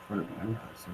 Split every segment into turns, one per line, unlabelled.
front of my house.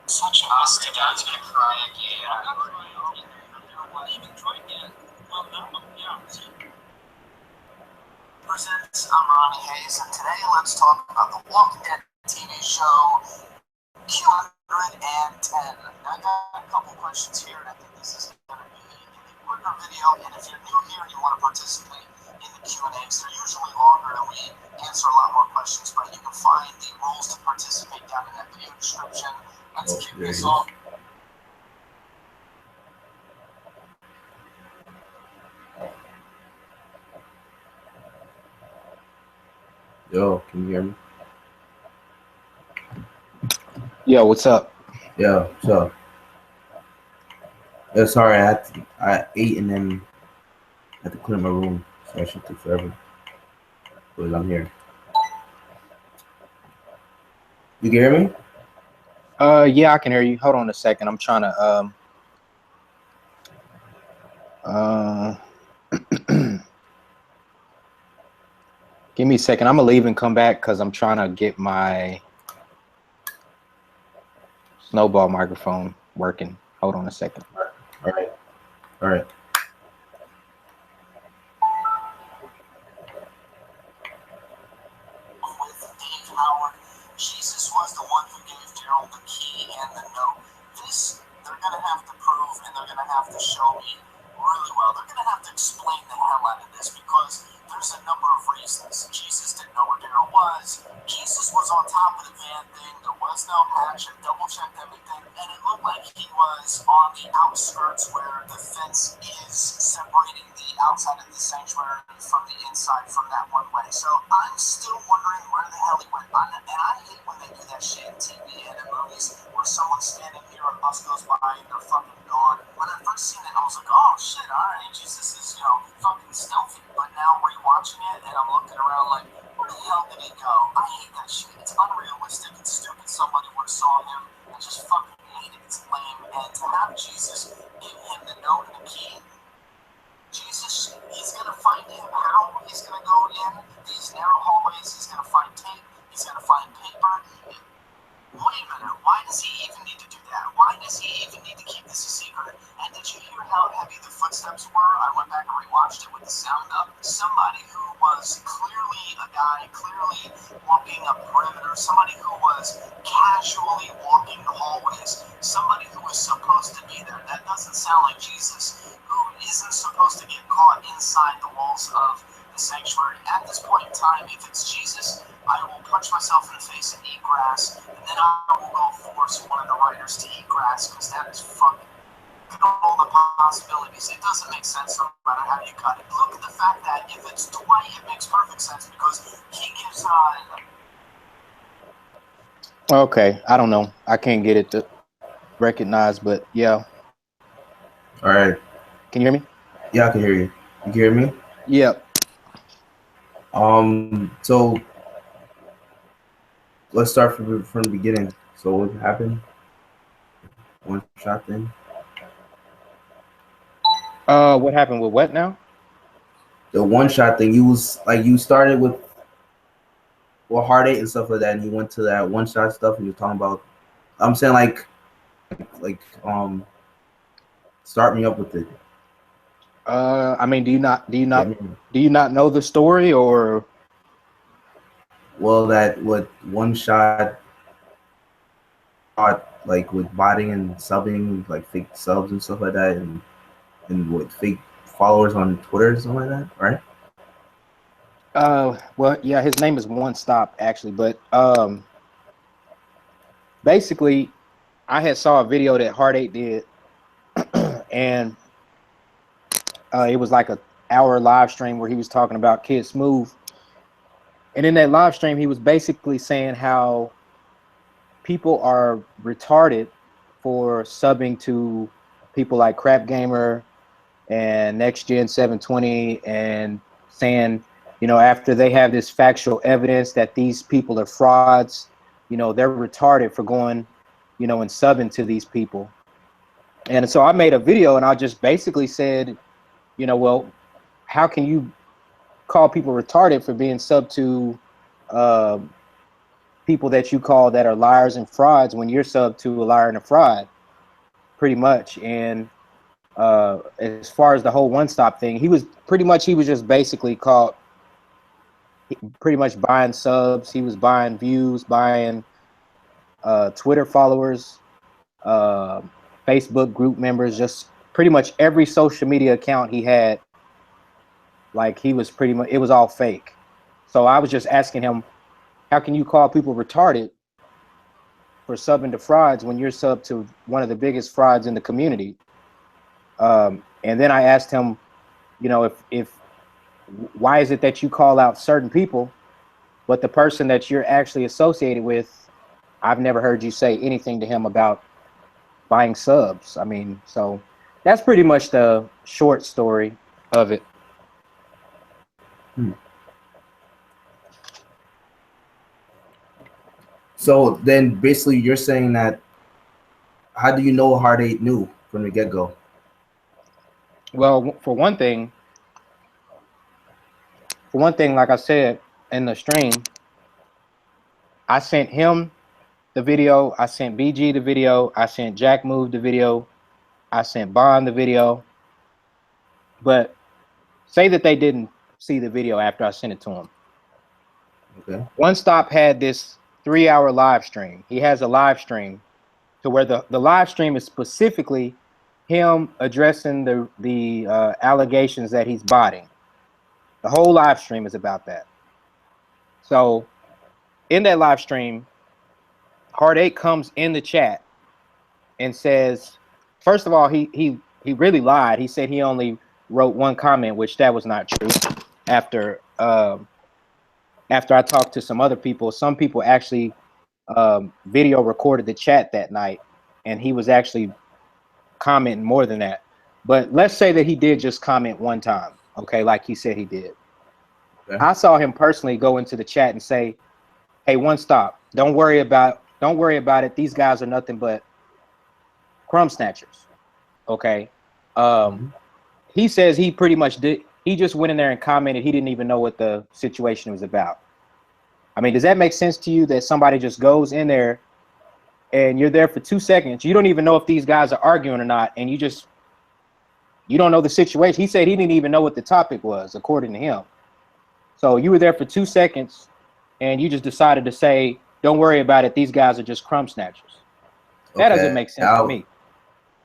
Such a mistake. Dad's gonna cry again. What even joined yet? Well, no, yeah. Presents, I'm Ronnie Hayes, and today let's talk about the Walking Dead TV show Q110. I got a couple questions here, and I think this is going to be a quicker video. And if you're new here and you want to participate in the Q&As, they're usually longer, and we answer a lot more questions. But you can find the rules to participate down in that video description. Let's kick this off.
Yo, can you hear me?
Yo, what's up?
Yo, so sorry, I ate and then had to clear my room, so I should take forever. But I'm here. You can hear me?
Yeah, I can hear you. Hold on a second. I'm trying to give me a second. I'm gonna leave and come back because I'm trying to get my snowball microphone working. Hold on a second.
All right. All right.
With Dave Howard, Jesus was the one who gave Daryl the key and the note. This they're gonna have to prove, and they're gonna have to show me really well. They're going to have to explain the hell out of this because there's a number of reasons. Jesus didn't know where Daryl was. Jesus was on top of the van thing. There was no patch and double-checked everything. And it looked like he was on the outskirts where the fence is separating the outside of the sanctuary from the inside from that one way. So I'm still wondering where the hell he went. And I hate when they do that shit in TV and in movies where someone's standing here, a bus goes by, and they're fucking gone. When I first seen it, I was like, oh shit, alright, Jesus is, fucking stealthy. But now rewatching it, and I'm looking around like, where the hell did he go? I hate that shit. It's unrealistic. It's stupid. Somebody would have saw him and just fucking hate it. It's lame. And to have Jesus give him the note and the key, Jesus, he's going to find him. How he's going to go in these narrow hallways, he's going to find tape, he's going to find paper. Wait a minute, why does he even need to do that? Why does he even need to keep this a secret? And did you hear how heavy the footsteps were? I went back and rewatched it with the sound up. Somebody who was clearly a guy, clearly walking a perimeter, somebody who was casually walking the hallways, somebody who was supposed to be there. That doesn't sound like Jesus, who isn't supposed to get caught inside the walls of the sanctuary. At this point in time, if it's Jesus, I will punch myself in the face and eat grass, and then I will go force one of the writers to eat grass, because that is fucking all the possibilities. It doesn't make sense no matter how you cut it. Look at the fact that if it's Dwight, it makes perfect sense, because he gives
Okay, I don't know. I can't get it to recognize, but yeah.
All right.
Can you hear me?
Yeah, I can hear you. You can hear me?
Yep.
So let's start from the beginning. So what happened? One shot thing.
What happened with what now?
The one shot thing. You started with Hard8 and stuff like that, and you went to that one shot stuff, and you're talking about. I'm saying start me up with it.
I mean, do you not know the story, or?
Well, that what one shot, like with botting and subbing, like fake subs and stuff like that, and what fake followers on Twitter and something like that, right?
Well, yeah, his name is One Stop actually, but basically, I had saw a video that Hard8 did, and it was like an hour live stream where he was talking about Kid Smooth, and in that live stream, he was basically saying how people are retarded for subbing to people like Crap Gamer and Next Gen 720, and saying, after they have this factual evidence that these people are frauds, they're retarded for going, and subbing to these people. And so I made a video and I just basically said, well, how can you call people retarded for being subbed to people that you call that are liars and frauds when you're subbed to a liar and a fraud, pretty much. And as far as the whole One Stop thing, he was just basically caught pretty much buying subs. He was buying views, buying Twitter followers, Facebook group members, just pretty much every social media account he had. Like, he was it was all fake. So I was just asking him, how can you call people retarded for subbing to frauds when you're subbed to one of the biggest frauds in the community? And then I asked him, why is it that you call out certain people, but the person that you're actually associated with, I've never heard you say anything to him about buying subs. I mean, so that's pretty much the short story of it.
So then basically you're saying that, how do you know Hard8 knew from the get-go?
Well, for one thing, like I said in the stream, I sent him the video, I sent BG the video, I sent Jack Move the video, I sent Bond the video. But say that they didn't see the video after I sent it to him.
Okay.
One Stop had this 3-hour live stream. He has a live stream to where the live stream is specifically him addressing the allegations that he's botting. The whole live stream is about that. So in that live stream, Hard8 comes in the chat and says, first of all, he really lied. He said he only wrote one comment, which that was not true. After I talked to some other people, some people actually video recorded the chat that night, and he was actually commenting more than that. But let's say that he did just comment one time, okay, like he said he did. Okay. I saw him personally go into the chat and say, "Hey, one stop. Don't worry about it. These guys are nothing but crumb snatchers." Okay. He says he pretty much did. He just went in there and commented. He didn't even know what the situation was about. I mean, does that make sense to you that somebody just goes in there and you're there for 2 seconds? You don't even know if these guys are arguing or not, and you don't know the situation. He said he didn't even know what the topic was, according to him. So you were there for 2 seconds, and you just decided to say, "Don't worry about it. These guys are just crumb snatchers." That doesn't make sense to me.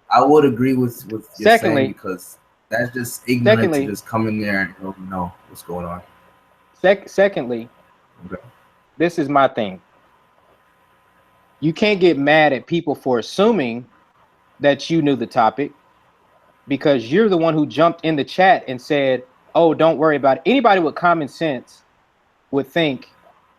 I would agree with you saying, because that's just ignorant to just come in there and don't know what's going on.
Secondly, okay, this is my thing. You can't get mad at people for assuming that you knew the topic, because you're the one who jumped in the chat and said, "Oh, don't worry about it." Anybody with common sense would think,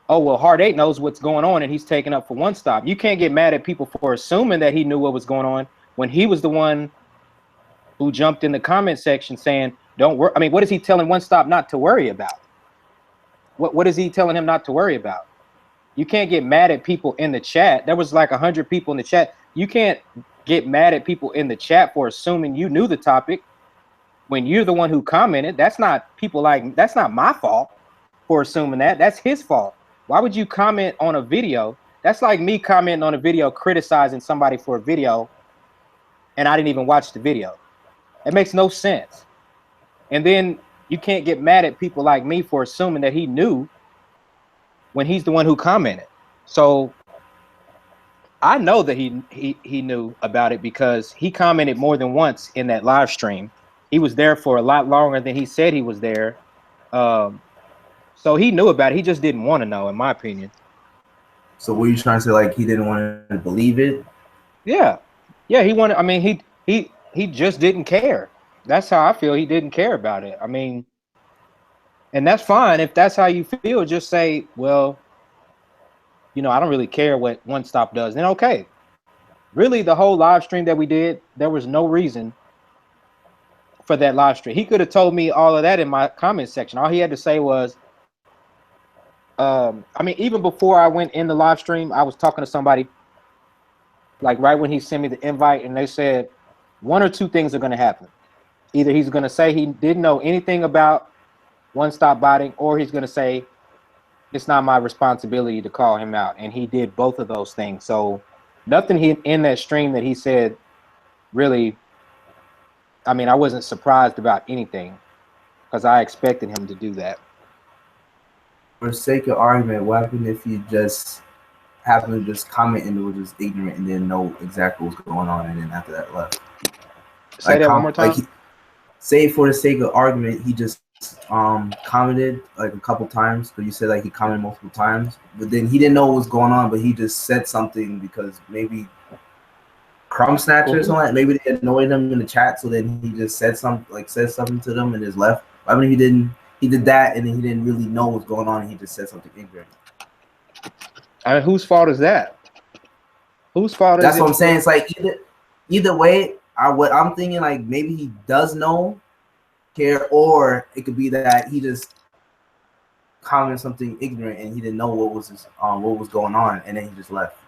"Oh, well, Hard8 knows what's going on and he's taking up for one stop." You can't get mad at people for assuming that he knew what was going on when he was the one who jumped in the comment section saying, "Don't worry." I mean, what is he telling one stop not to worry about? What is he telling him not to worry about? You can't get mad at people in the chat. There was like 100 people in the chat. You can't get mad at people in the chat for assuming you knew the topic when you're the one who commented. That's not that's not my fault for assuming that. That's his fault. Why would you comment on a video? That's like me commenting on a video criticizing somebody for a video and I didn't even watch the video. It makes no sense. And then you can't get mad at people like me for assuming that he knew when he's the one who commented. So I know that he knew about it because he commented more than once in that live stream. He was there for a lot longer than he said he was there. So he knew about it. He just didn't want to know, in my opinion.
So were you trying to say like he didn't want to believe it?
Yeah. Yeah, he wanted, I mean, he just didn't care. That's how I feel. He didn't care about it. I mean, and that's fine. If that's how you feel, just say, "Well, you know, I don't really care what One Stop does." Then okay. Really, the whole live stream that we did, there was no reason for that live stream. He could have told me all of that in my comment section. All he had to say was, I mean, even before I went in the live stream, I was talking to somebody, like right when he sent me the invite, and they said one or two things are going to happen. Either he's going to say he didn't know anything about One Stop botting, or he's going to say it's not my responsibility to call him out. And he did both of those things. So nothing in that stream that he said really, I mean, I wasn't surprised about anything because I expected him to do that.
For the sake of argument, what happened if you just happened to just comment and was just ignorant and didn't know exactly what's going on, and then after that left?
Say that one more time.
Like say for the sake of argument, he just commented like a couple times, but you said like he commented multiple times, but then he didn't know what was going on, but he just said something because maybe crumb snatcher or something. Maybe they annoyed him in the chat, so then he just said something to them and just left. I mean, he did that, and then he didn't really know what's going on, and he just said something ignorant.
I mean, whose fault is that? Whose fault is it?
That's what I'm saying. It's like either way, what I'm thinking, like maybe he does know, care, or it could be that he just commented something ignorant and he didn't know what was going on, and then he just left.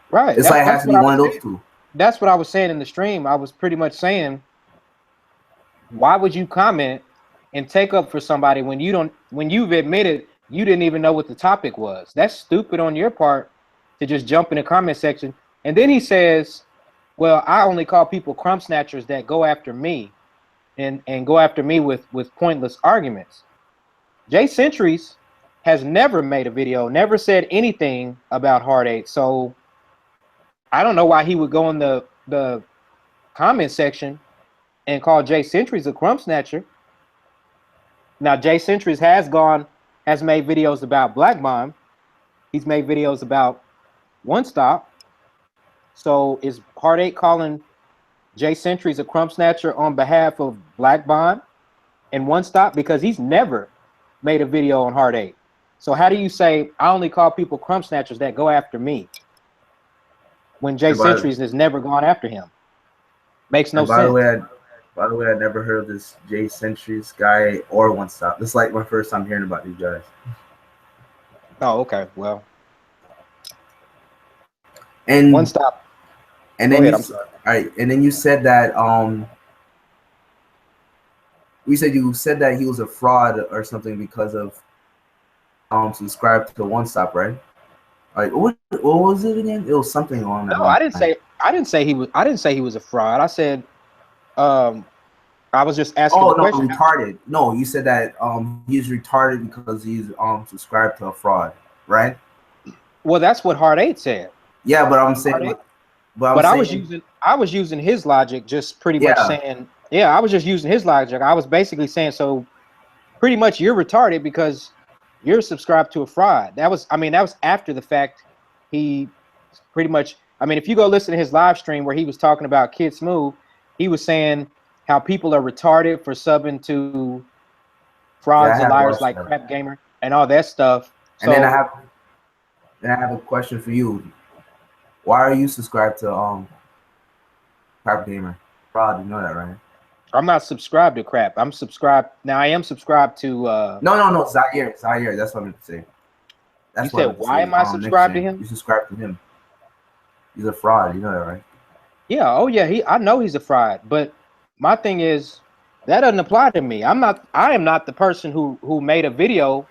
Right.
It's like it has to be one of those two.
That's what I was saying in the stream. I was pretty much saying, why would you comment and take up for somebody when you've admitted you didn't even know what the topic was? That's stupid on your part to just jump in the comment section. And then he says, "Well, I only call people crumb snatchers that go after me and go after me with pointless arguments." Jay Centuries has never made a video, never said anything about Hard8. So I don't know why he would go in the comment section and called Jay Centuries a crumb snatcher. Now Jay Centuries has made videos about Black Bomb. He's made videos about One Stop. So is Hard8 calling Jay Centuries a crumb snatcher on behalf of Black Bond and One Stop? Because he's never made a video on Hard8. So how do you say I only call people crumb snatchers that go after me when Jay Centuries has never gone after him? Makes no sense.
By the way, I never heard of this Jay Centuries guy or One Stop. This is like my first time hearing about these guys.
Oh, okay. Well,
and
One Stop.
And then all right, and then you said that you said that he was a fraud or something because of subscribe to One Stop, right? Like what was it again? It was something on that.
No, I didn't say he was a fraud. I said I was just asking the question.
Retarded. No, you said that he's retarded because he's subscribed to a fraud, right?
Well, that's what Hard8 said.
Yeah, but I'm saying
I was using his logic, just pretty much saying, I was just using his logic. I was basically saying, so pretty much you're retarded because you're subscribed to a fraud. That was after the fact. He pretty much, if you go listen to his live stream where he was talking about Kid Smooth, he was saying how people are retarded for subbing to frauds and liars like Crap Gamer and all that stuff.
And then I have a question for you. Why are you subscribed to Crap Gamer? Fraud, you know that, right?
I'm not subscribed to Crap. I'm subscribed now. I am subscribed to
No, Zaire. That's what I meant to say.
You said why am I subscribed to him?
You subscribe to him. He's a fraud, you know that, right?
Yeah, oh yeah, I know he's a fraud, but my thing is that doesn't apply to me. I am not the person who made a video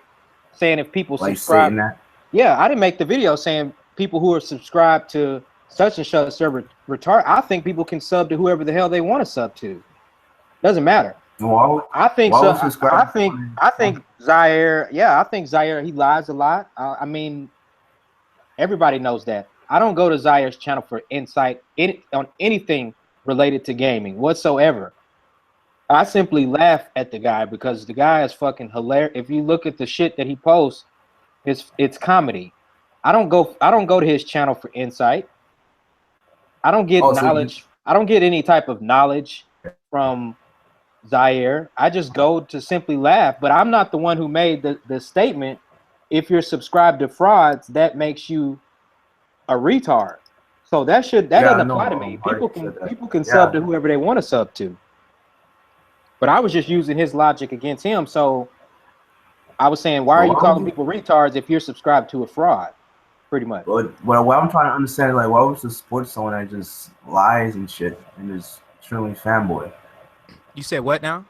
saying if people subscribe. Yeah, I didn't make the video saying people who are subscribed to such and such server retard. I think people can sub to whoever the hell they want to sub to. Doesn't matter.
Well,
I think so. I think Zaire. Yeah, I think Zaire. He lies a lot. Everybody knows that. I don't go to Zaire's channel for insight on anything related to gaming whatsoever. I simply laugh at the guy because the guy is fucking hilarious. If you look at the shit that he posts, it's comedy. I don't go to his channel for insight. I don't get knowledge. I don't get any type of knowledge from Zaire. I just go to simply laugh. But I'm not the one who made the statement. If you're subscribed to frauds, that makes you a retard. So that doesn't apply to me. People can sub to whoever they want to sub to. But I was just using his logic against him. So I was saying, why are you calling people retards if you're subscribed to a fraud? Pretty much.
What I'm trying to understand is, like, why would you support someone that just lies and shit and is extremely fanboy?
You said what now?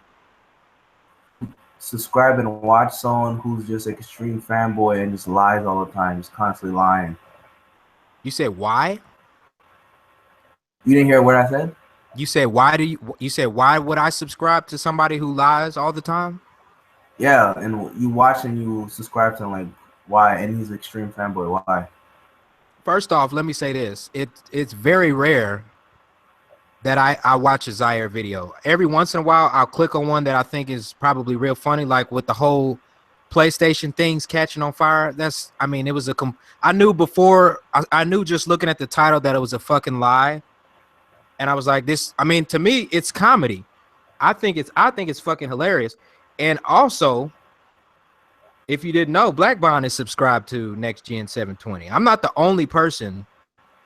Subscribe and watch someone who's just like extreme fanboy and just lies all the time, just constantly lying.
You said why?
You didn't hear what I said?
You said why would I subscribe to somebody who lies all the time?
Yeah, and you watch and you subscribe to him, like, why? And he's an extreme fanboy. Why?
First off, let me say this. It's very rare that I watch a Zaire video. Every once in a while, I'll click on one that I think is probably real funny, like with the whole PlayStation things catching on fire. It was I knew before, I knew just looking at the title that it was a fucking lie. And I was like, to me, it's comedy. I think it's fucking hilarious. And also, if you didn't know, Black Bond is subscribed to Next Gen 720. I'm not the only person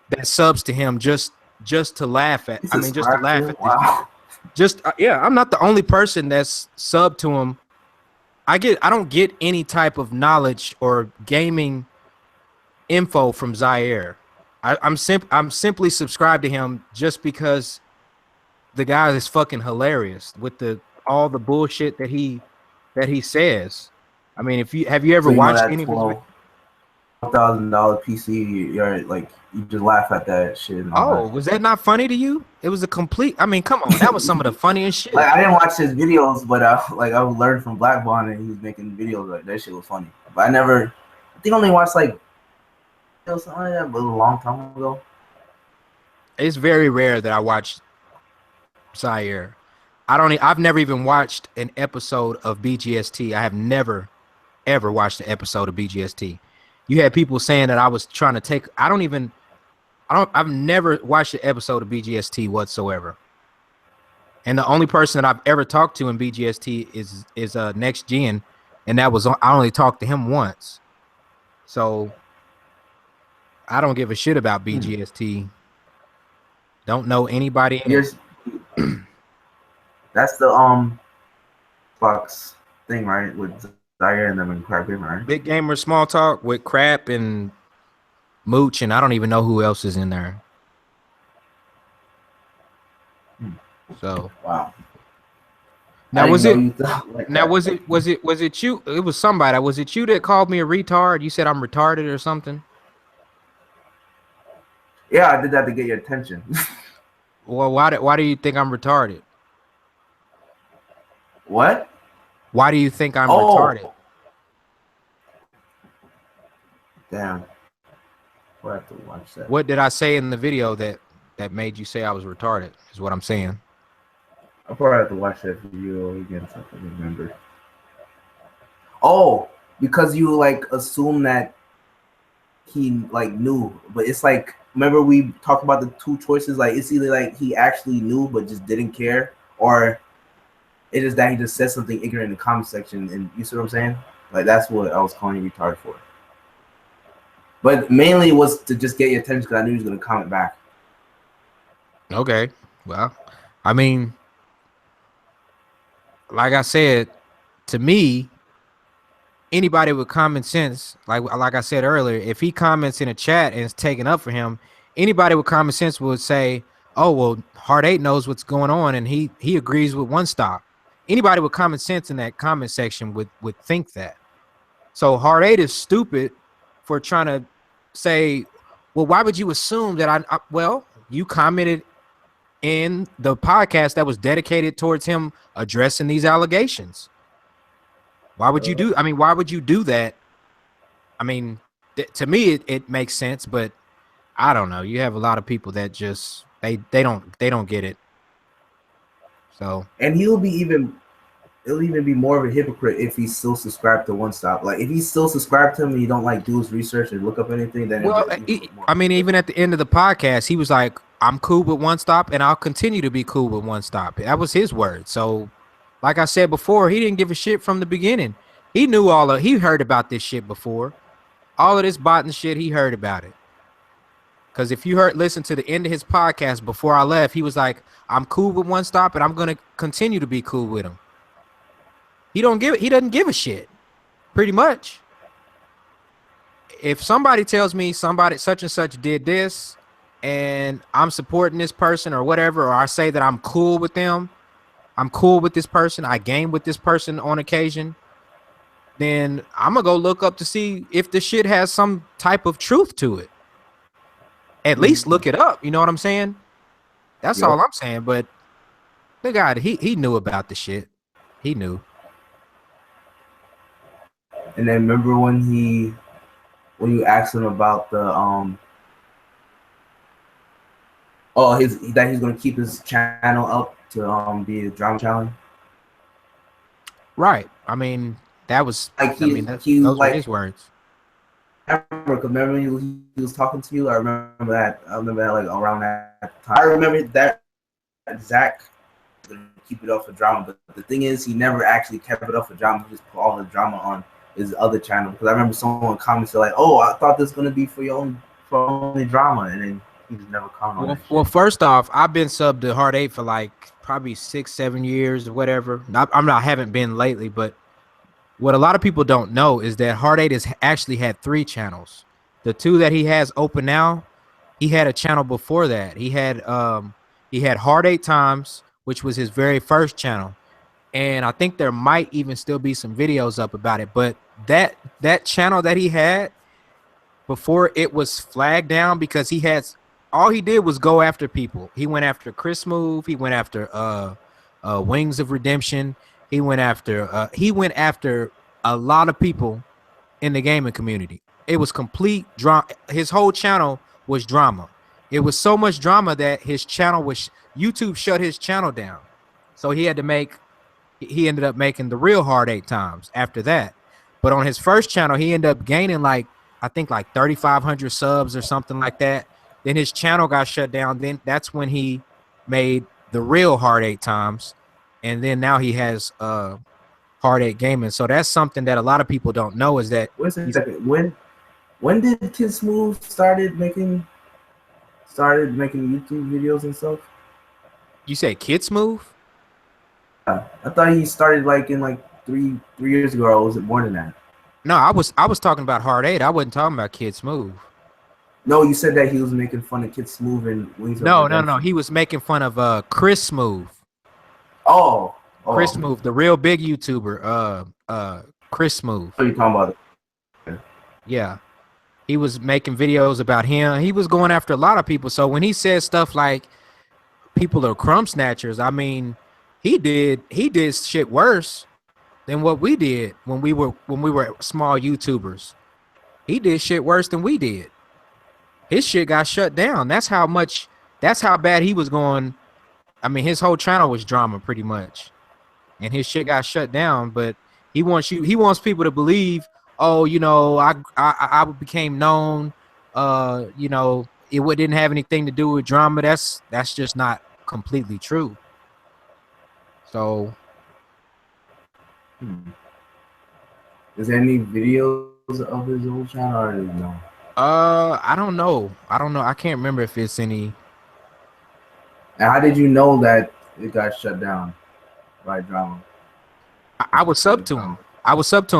that subs to him just to laugh at. I'm not the only person that's subbed to him. I don't get any type of knowledge or gaming info from Zaire. I'm simply subscribed to him just because the guy is fucking hilarious with all the bullshit that he says. Have you ever watched any of his
$1,000 PC? You're like, you just laugh at that shit.
Was that not funny to you? It was a complete. Come on, that was some of the funniest shit.
Like, I didn't watch his videos, but I learned from Black Bond and he was making videos like that. Shit was funny, but I think I only watched like something like that, but a long time ago.
It's very rare that I watch Zaire. I've never even watched an episode of BGST. I have never ever watched an episode of BGST. You had people saying that I was trying to take. I've never watched an episode of BGST whatsoever. And the only person that I've ever talked to in BGST is Next Gen, and I only talked to him once. So I don't give a shit about BGST. Don't know anybody in it.
That's the Fox thing, right? With Zaire and them and Crap Gamer, right?
Big Gamer Small Talk with Crap and Mooch, and I don't even know who else is in there. So
wow.
Now was it you? It was somebody. Was it you that called me a retard? You said I'm retarded or something?
Yeah, I did that to get your attention.
Well, why do you think I'm retarded?
What?
Why do you think I'm retarded?
Damn. We'll have to watch that.
What did I say in the video that made you say I was retarded? Is what I'm saying.
I'll probably have to watch that video again so I can remember. Oh, because you like assume that he like knew, but it's like, remember we talked about the two choices, like it's either like he actually knew but just didn't care, or it is that he just said something ignorant in the comment section, and you see what I'm saying? Like that's what I was calling you retarded for. But mainly it was to just get your attention because I knew he was gonna comment back.
Okay, well, I mean, like I said, to me, anybody with common sense, like I said earlier, if he comments in a chat and it's taken up for him, anybody with common sense would say, oh, well, Hard8 knows what's going on and he agrees with One Stop. Anybody with common sense in that comment section would think that. So Hard8 is stupid for trying to say, well, why would you assume that well, you commented in the podcast that was dedicated towards him addressing these allegations. Why would you do? I mean, why would you do that? I mean, to me, it makes sense, but I don't know. You have a lot of people that just they don't get it. So,
and it'll even be more of a hypocrite if he's still subscribed to One Stop. Like if he's still subscribed to him and you don't like do his research and look up anything, then
I mean, even at the end of the podcast, he was like, I'm cool with One Stop and I'll continue to be cool with One Stop. That was his word. So like I said before, he didn't give a shit from the beginning. He knew he heard about this shit before. All of this botting shit, he heard about it. Because if you listen to the end of his podcast before I left, he was like, I'm cool with One Stop and I'm going to continue to be cool with him. He doesn't give a shit, pretty much. If somebody tells me somebody such and such did this and I'm supporting this person or whatever, or I say that I'm cool with them, I'm cool with this person, I game with this person on occasion, then I'm going to go look up to see if the shit has some type of truth to it. At least look it up. You know what I'm saying? That's all I'm saying. But the guy, he knew about the shit. He knew.
And then remember when you asked him about the that he's gonna keep his channel up to be a drama channel.
Right. I mean, that was
like
those were his words.
I remember he was talking to you. I remember that like around that time. I remember that Zach keep it up for drama, but the thing is, he never actually kept it up for drama. He just put all the drama on his other channel. Because I remember someone commented like, "Oh, I thought this was gonna be for only drama," and then he just never commented.
Well, first off, I've been subbed to Hard8 for like probably 6-7 years or whatever. I haven't been lately, but what a lot of people don't know is that Hard8 has actually had 3 channels. The 2 that he has open now, he had a channel before that. He had Hard8 Times, which was his very first channel. And I think there might even still be some videos up about it. But that channel that he had before it was flagged down because all he did was go after people. He went after Chris Move. He went after Wings of Redemption. He went after a lot of people in the gaming community. It was complete drama. His whole channel was drama. It was so much drama that his channel was YouTube shut his channel down. So he ended up making the real Hard8 Times after that. But on his first channel, he ended up gaining like, I think like 3,500 subs or something like that. Then his channel got shut down. Then that's when he made the real Hard8 Times. And then now he has Hard8 Gaming. So that's something that a lot of people don't know is that.
Wait a second. When did Kid Smooth started making YouTube videos and stuff?
You say Kid Smooth?
I thought he started like in like three years ago, or was it more than that?
No, I was talking about Hard8. I wasn't talking about Kid Smooth.
No, you said that he was making fun of Kid Smooth and Wings.
No. He was making fun of Chris Smooth.
Oh.
Chris Smooth, the real big YouTuber. Chris Smooth.
What are you talking about?
Yeah. He was making videos about him. He was going after a lot of people. So when he said stuff like people are crumb snatchers, I mean, he did shit worse than what we did when we were small YouTubers. He did shit worse than we did. His shit got shut down. That's how bad he was going. I mean, his whole channel was drama pretty much. And his shit got shut down, but he wants people to believe, oh, you know, I became known, you know, it didn't have anything to do with drama. That's just not completely true. So
is there any videos of his old channel or no?
I don't know. I can't remember if it's any.
And how did you know that it got shut down by drama?
I was sub to him.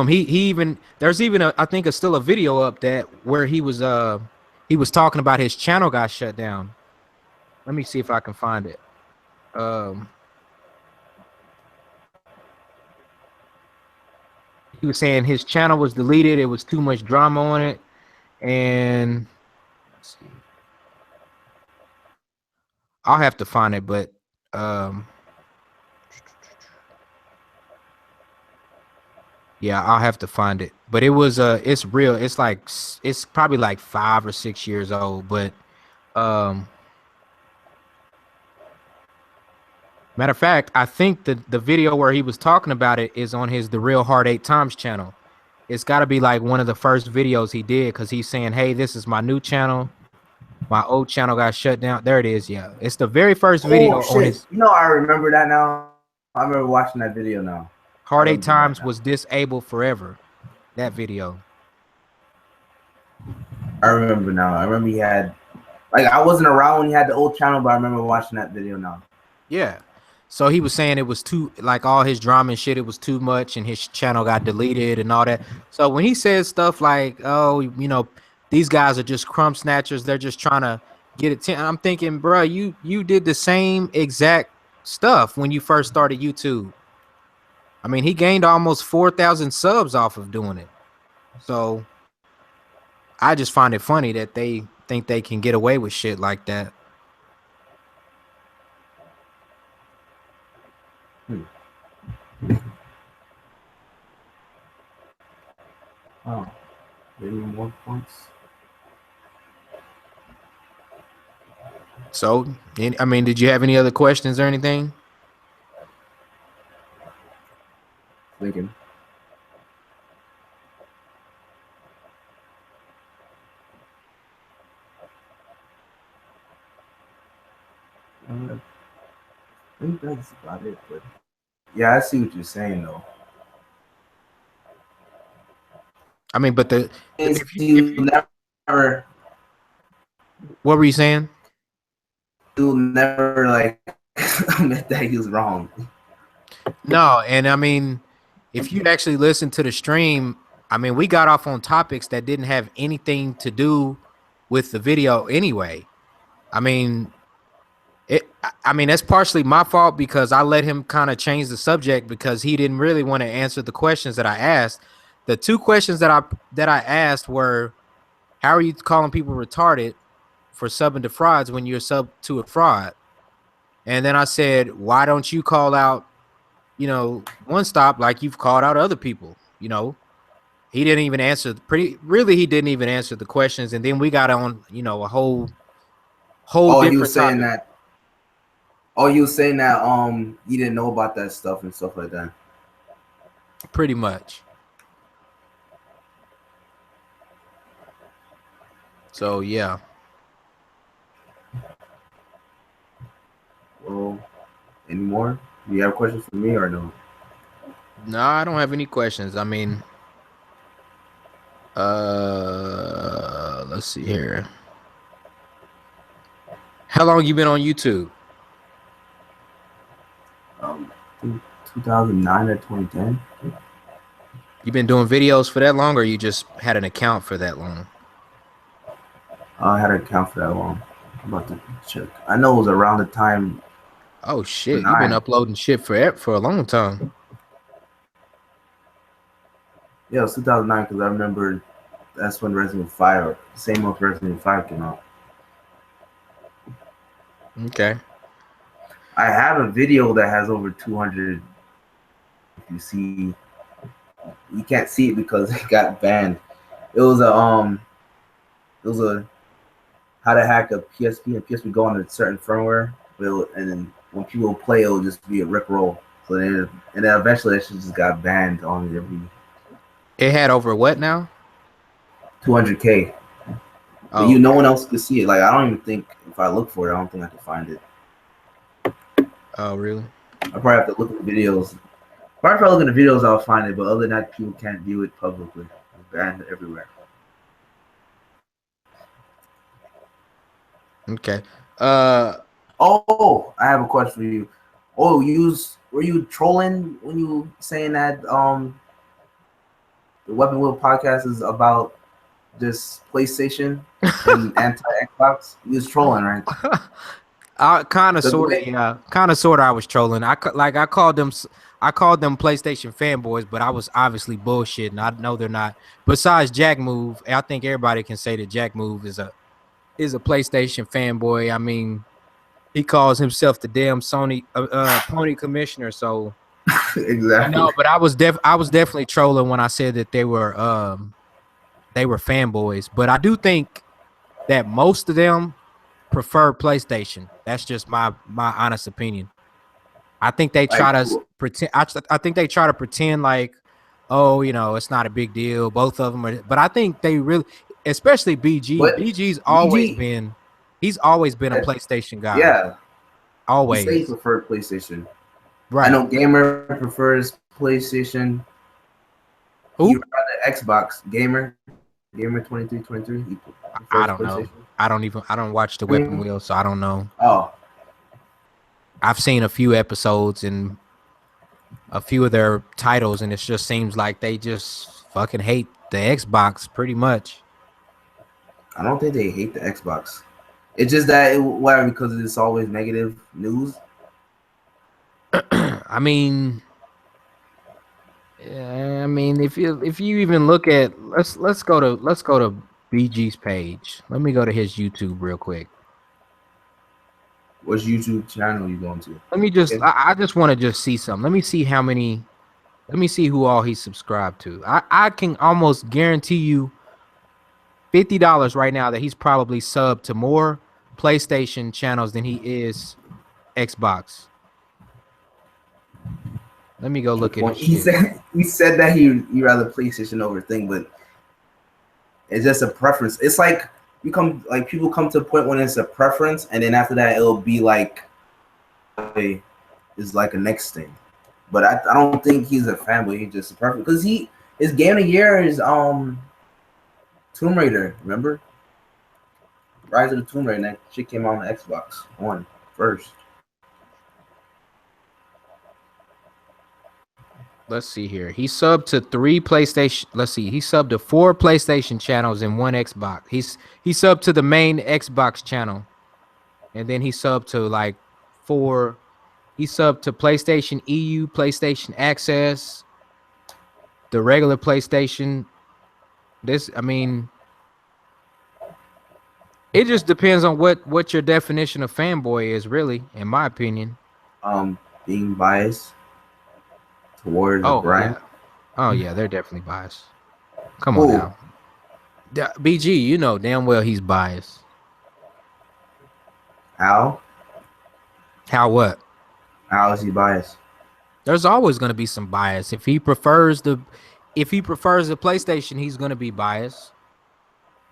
He even there's even I think still a video up that where he was talking about his channel got shut down. Let me see if I can find it. He was saying his channel was deleted. It was too much drama on it. And let's see. I'll have to find it, but yeah, I'll have to find it. But it was it's real. It's probably like 5 or 6 years old, but matter of fact, I think the video where he was talking about it is on the real Hard8 Times channel. It's got to be like one of the first videos he did because he's saying, hey, this is my new channel. My old channel got shut down. There it is. Yeah, it's the very first video on his.
You know, I remember that now. I remember watching that video now.
Hard8 Times was disabled forever. That video.
I remember now. I remember he had, like, I wasn't around when he had the old channel, but I remember watching that video now.
Yeah. So he was saying it was too, like all his drama and shit, it was too much and his channel got deleted and all that. So when he says stuff like, oh, you know, these guys are just crumb snatchers, they're just trying to get attention. I'm thinking, bro, you did the same exact stuff when you first started YouTube. I mean, he gained almost 4,000 subs off of doing it. So I just find it funny that they think they can get away with shit like that.
Oh, any more points?
So, I mean, did you have any other questions or anything?
Thinking. I think that's about it. But yeah, I see what you're saying, though.
I mean, but
if you never,
what were you saying?
You'll never like admit that he was wrong.
No, and I mean, if you'd actually listen to the stream, I mean, we got off on topics that didn't have anything to do with the video anyway. I mean, that's partially my fault because I let him kind of change the subject because he didn't really want to answer the questions that I asked. The two questions that I asked were, how are you calling people retarded for subbing to frauds when you're sub to a fraud? And then I said, why don't you call out, you know, One Stop like you've called out other people? You know, he didn't even answer he didn't even answer the questions. And then we got on, you know, a whole
different
he was saying
topic. Oh, you were saying that you didn't know about that stuff and stuff like that.
Pretty much. So yeah.
Well, any more? Do you have questions for me or no?
No, I don't have any questions. I mean, let's see here. How long you been on YouTube?
2009 or 2010.
You been doing videos for that long, or you just had an account for that long?
I had an account for that long. I'm about to check. I know it was around the time.
Oh shit, you've been uploading shit for a long time.
Yeah, it was 2009 because I remember that's when Resident Evil 5, same month Resident Evil 5 came out.
Okay.
I have a video that has over 200. If you see, you can't see it because it got banned. It was a how to hack a PSP, and PSP go on a certain firmware, and then when people play, it'll just be a rickroll. So then, and then eventually, that shit just got banned on every.
It had over what now?
200K.
Oh,
But no one else could see it. Like I don't even think if I look for it, I don't think I can find it.
Oh, really?
I probably have to look at the videos. Probably if I look at the videos, I'll find it. But other than that, people can't view it publicly. It's banned everywhere.
Okay.
Oh, I have a question for you. Oh, were you trolling when you saying that the Weapon Wheel podcast is about this PlayStation and anti Xbox? You was trolling, right?
I kind of sort of, yeah, kind of sort of. I was trolling. I called them PlayStation fanboys, but I was obviously bullshitting. I know they're not. Besides Jack Move, I think everybody can say that Jack Move is a PlayStation fanboy. I mean, he calls himself the damn Sony pony commissioner. So
Exactly.
no, but I was definitely trolling when I said that they were fanboys. But I do think that most of them prefer PlayStation. That's just my honest opinion. I think they try to pretend. I think they try to pretend like, oh, you know, it's not a big deal. Both of them are, but I think they really, especially BG.
But
BG's always been, he's always been a PlayStation guy.
Yeah,
always.
He say he preferred PlayStation.
Right.
I know Gamer prefers PlayStation.
Who?
He rather Xbox. Gamer 2323.
I don't know. I don't watch the Weapon Wheel, so I don't know.
Oh.
I've seen a few episodes and a few of their titles, and it just seems like they just fucking hate the Xbox pretty much.
I don't think they hate the Xbox. It's just that because it's always negative news.
I mean, if you even look at let's go to BG's page. Let me go to his YouTube real quick.
Which YouTube channel are you going to?
Let me just I just want to just see something. Let me see who all he's subscribed to. I can almost guarantee you $50 right now that he's probably subbed to more PlayStation channels than he is Xbox. Let me go look at it.
He said that he rather PlayStation over thing, but it's just a preference. It's like people come to a point when it's a preference, and then after that it'll be like is like a next thing. But I don't think he's a fanboy. He's just a preference because his game of the year is Tomb Raider. Remember, Rise of the Tomb Raider. And that shit came out on the Xbox One first.
Let's see here. He subbed to 3 PlayStation. Let's see. He subbed to 4 PlayStation channels and 1 Xbox. He subbed to the main Xbox channel, and then he subbed to like 4. He subbed to PlayStation EU, PlayStation Access, the regular PlayStation. I mean, it just depends on what your definition of fanboy is, really, in my opinion.
Being biased towards the brand.
Yeah. Oh yeah, they're definitely biased. Come on now. BG, you know damn well he's biased.
How?
How what?
How is he biased?
There's always going to be some bias. If he prefers the PlayStation, he's going to be biased.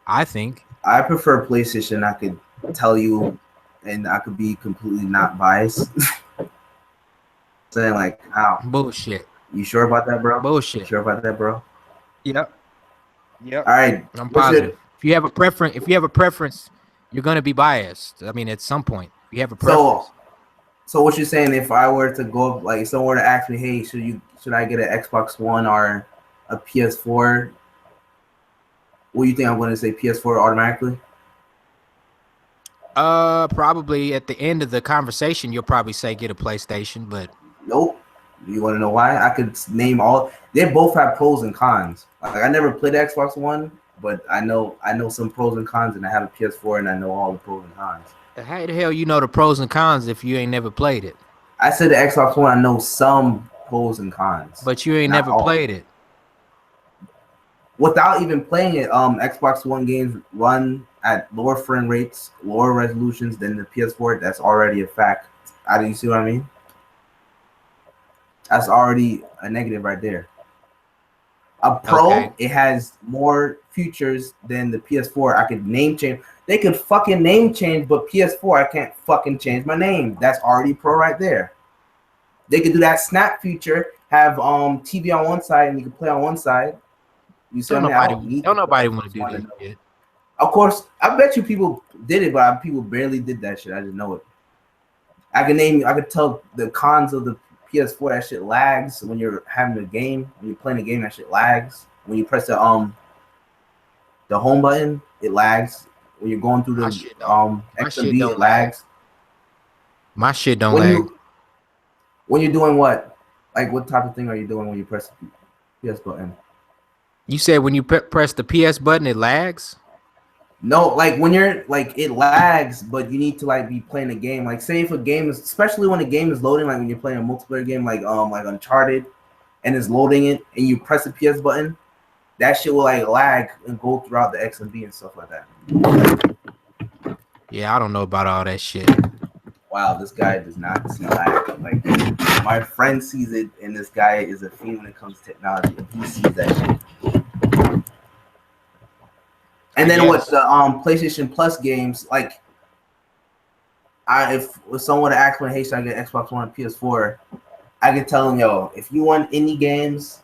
I think.
I prefer PlayStation. I could tell you, and I could be completely not biased. Saying like, how?
Bullshit.
You sure about that, bro?
Bullshit.
You sure about that, bro?
Yep. Yep.
All right.
I'm positive. If you have a preference, you're going to be biased. I mean, at some point, you have a preference.
So what you're saying? If I were to go, like, someone were to ask me, hey, should I get an Xbox One or a PS4? What do you think I'm going to say? PS4 automatically?
Probably at the end of the conversation, you'll probably say get a PlayStation, but
nope. You want to know why? I could name all. They both have pros and cons. Like, I never played Xbox One, but I know some pros and cons, and I have a PS4, and I know all the pros and cons.
How the hell you know the pros and cons if you ain't never played it?
I said the Xbox One. I know some pros and cons,
but you ain't never played it.
Without even playing it, Xbox One games run at lower frame rates, lower resolutions than the PS4. That's already a fact. Do you see what I mean? That's already a negative right there. A Pro, It has more features than the PS4. I could name change. They could fucking name change, but PS4, I can't fucking change my name. That's already pro right there. They could do that snap feature, have TV on one side and you can play on one side. You see
don't nobody want to do that shit.
Of course, I bet you people did it, but people barely did that shit. I just know it. I could tell the cons of the PS4. That shit lags when you're having a game. When you're playing a game, that shit lags. When you press the home button, it lags. When you're going through the XMB, it lags.
My shit don't lag.
When you're doing what? Like, what type of thing are you doing when you press the PS button?
You said when you press the PS button, it lags?
No, like when you're like it lags, but you need to like be playing a game. Like, say if a game is, especially when a game is loading, like when you're playing a multiplayer game, like Uncharted, and it's loading it, and you press the PS button, that shit will like lag and go throughout the XMB and stuff like that.
Yeah, I don't know about all that shit.
Wow, this guy does not see lag. Like, my friend sees it, and this guy is a fiend when it comes to technology, and he sees that shit. And then with the PlayStation Plus games, like, if someone would ask me, hey, should I get Xbox One and PS4? I could tell them, yo, if you want indie games,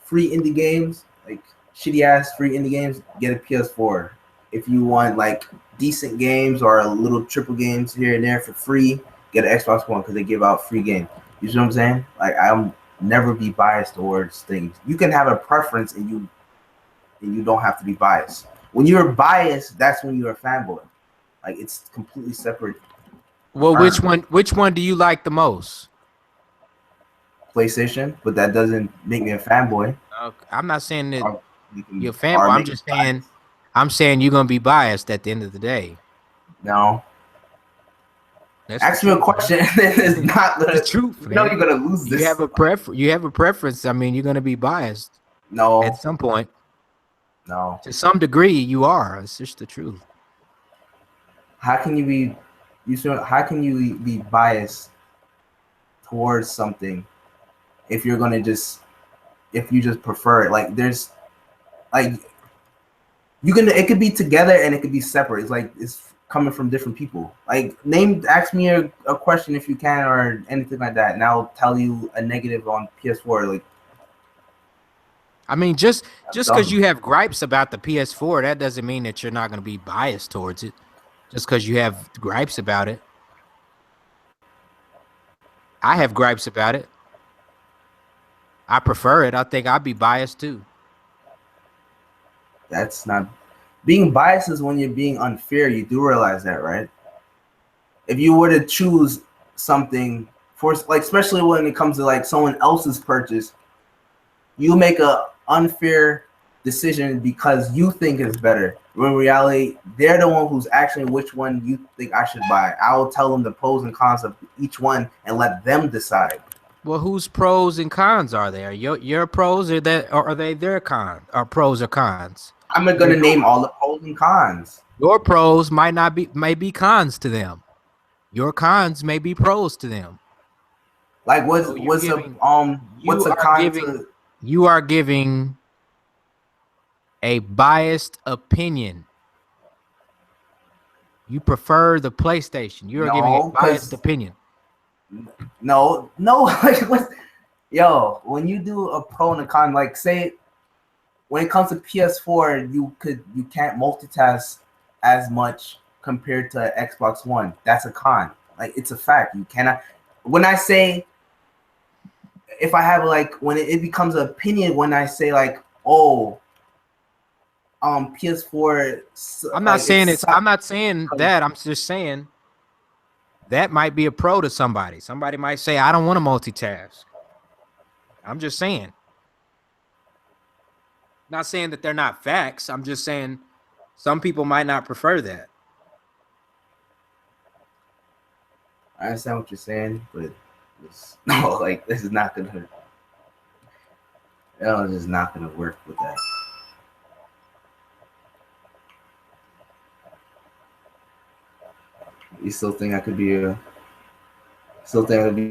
free indie games, like shitty ass free indie games, get a PS4. If you want like decent games or little triple games here and there for free, get an Xbox One because they give out free games. You see what I'm saying? Like, I'll never be biased towards things. You can have a preference and you don't have to be biased. When you're biased, that's when you're a fanboy. Like, it's completely separate.
Well, which one do you like the most?
PlayStation, but that doesn't make me a fanboy.
I'm not saying that you're a fanboy. I'm just saying, I'm saying you're gonna be biased at the end of the day.
No. Ask me a question. It's not the
truth.
You know you're gonna lose this.
You have a preference. I mean, you're gonna be biased.
No.
At some point.
No.
To some degree, you are. It's just the truth.
How can you be? How can you be biased towards something if you're gonna if you just prefer it? Like, there's like it could be together and it could be separate. It's like it's coming from different people. Like, ask me a question if you can or anything like that, and I'll tell you a negative on PS4. Like,
I mean, just because you have gripes about the PS4, that doesn't mean that you're not going to be biased towards it. Just because you have gripes about it. I have gripes about it. I prefer it. I think I'd be biased too.
That's not being biased. Is when you're being unfair. You do realize that, right? If you were to choose something for, like, especially when it comes to like someone else's purchase, you make a unfair decision because you think it's better. When in reality, they're the one who's actually which one you think I should buy. I will tell them the pros and cons of each one and let them decide.
Well, whose pros and cons are there? Your pros, or are they their cons? Or pros or cons?
I'm not gonna name all the pros and cons.
Your pros may be cons to them. your cons may be pros to them.
Like what's
So
what's
giving,
what's a con to?
You are giving a biased opinion. You prefer the PlayStation. You are giving a
No,
biased
because
opinion.
no, like what? Yo, when you do a pro and a con, like say when it comes to PS4, you can't multitask as much compared to Xbox One. That's a con. Like it's a fact. You cannot. When I say, if I have like when it becomes an opinion, when I say like, oh, PS4.
I'm not saying it's. I'm not saying that. I'm just saying that might be a pro to somebody. Somebody might say, I don't want to multitask. I'm just saying. Not saying that they're not facts. I'm just saying some people might not prefer that.
I understand what you're saying, but no, like this is not gonna. It's just not gonna work with that. You still think I could be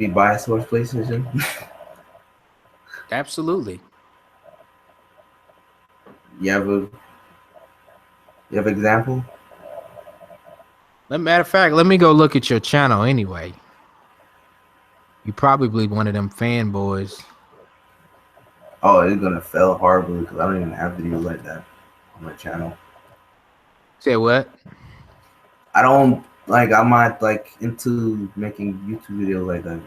biased towards PlayStation?
Absolutely.
You have an example?
Matter of fact, let me go look at your channel anyway. You probably one of them fanboys.
Oh, it's gonna fail horribly because I don't even have videos like that on my channel.
Say what?
I don't like. I'm not like into making YouTube videos like that.